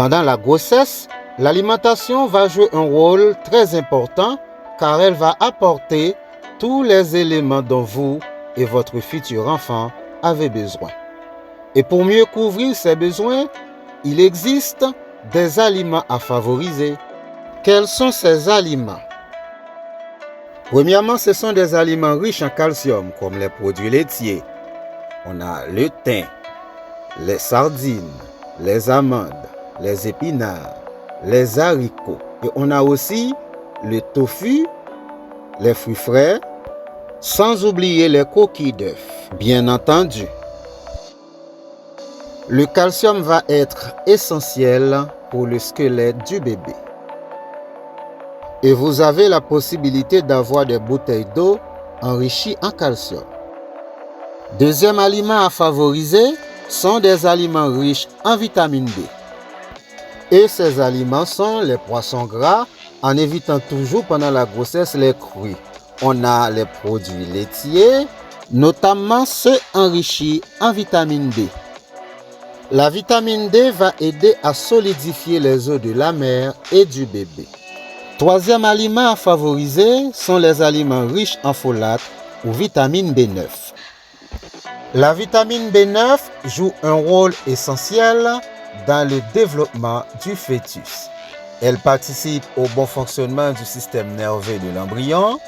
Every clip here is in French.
Pendant la grossesse, l'alimentation va jouer un rôle très important car elle va apporter tous les éléments dont vous et votre futur enfant avez besoin. Et pour mieux couvrir ces besoins, il existe des aliments à favoriser. Quels sont ces aliments? Premièrement, ce sont des aliments riches en calcium comme les produits laitiers. On a le thym, les sardines, les amandes, les épinards, les haricots. Et on a aussi le tofu, les fruits frais, sans oublier les coquilles d'œufs, bien entendu. Le calcium va être essentiel pour le squelette du bébé. Et vous avez la possibilité d'avoir des bouteilles d'eau enrichies en calcium. Deuxième aliment à favoriser sont des aliments riches en vitamine D. Et ces aliments sont les poissons gras, en évitant toujours pendant la grossesse les crus. On a les produits laitiers, notamment ceux enrichis en vitamine D. La vitamine D va aider à solidifier les os de la mère et du bébé. Troisième aliment à favoriser sont les aliments riches en folate ou vitamine B9. La vitamine B9 joue un rôle essentiel dans le développement du fœtus. Elle participe au bon fonctionnement du système nerveux de l'embryon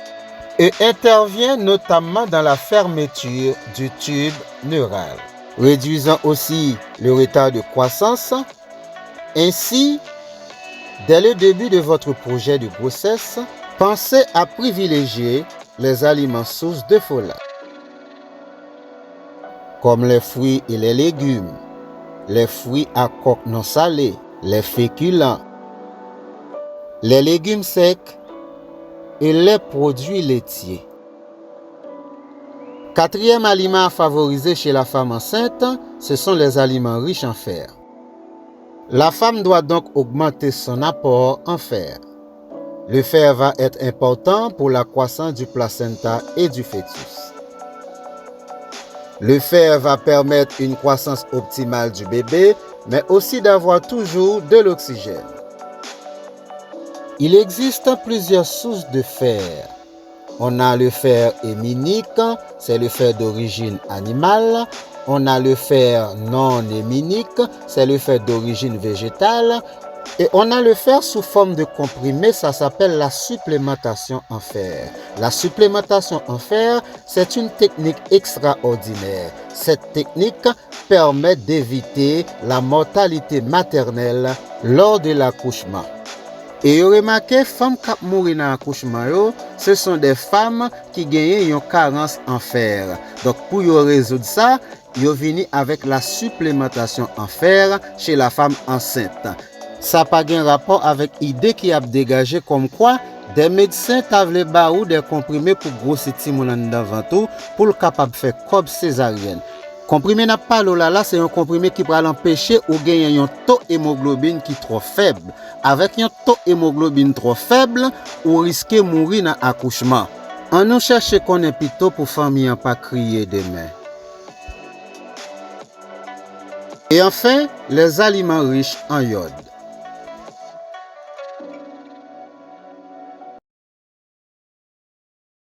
et intervient notamment dans la fermeture du tube neural, réduisant aussi le retard de croissance. Ainsi, dès le début de votre projet de grossesse, pensez à privilégier les aliments sources de folate, comme les fruits et les légumes, les fruits à coque non salée, les féculents, les légumes secs et les produits laitiers. Quatrième aliment à favoriser chez la femme enceinte, ce sont les aliments riches en fer. La femme doit donc augmenter son apport en fer. Le fer va être important pour la croissance du placenta et du fœtus. Le fer va permettre une croissance optimale du bébé, mais aussi d'avoir toujours de l'oxygène. Il existe plusieurs sources de fer. On a le fer héminique, c'est le fer d'origine animale. On a le fer non héminique, c'est le fer d'origine végétale. Et on a le fer sous forme de comprimé, ça s'appelle la supplémentation en fer. La supplémentation en fer, c'est une technique extraordinaire. Cette technique permet d'éviter la mortalité maternelle lors de l'accouchement. Et vous remarquez, les femmes qui mourent dans l'accouchement, ce sont des femmes qui gagnent une carence en fer. Donc pour résoudre ça, ils viennent avec la supplémentation en fer chez la femme enceinte. Ça n'a pas de rapport avec l'idée qui a dégagé comme quoi des médecins t'avaient barou des comprimés pour grossir petit moun dans ventre pour le capable faire comme césarienne. Comprimé n'a pas là, c'est un comprimé qui va l'empêcher ou gagner un taux hémoglobine qui est trop faible. Avec un taux hémoglobine trop faible, ou risquez de mourir dans l'accouchement. On nous cherche qu'on est plutôt pour famille en pas crier demain. Et enfin, les aliments riches en iode.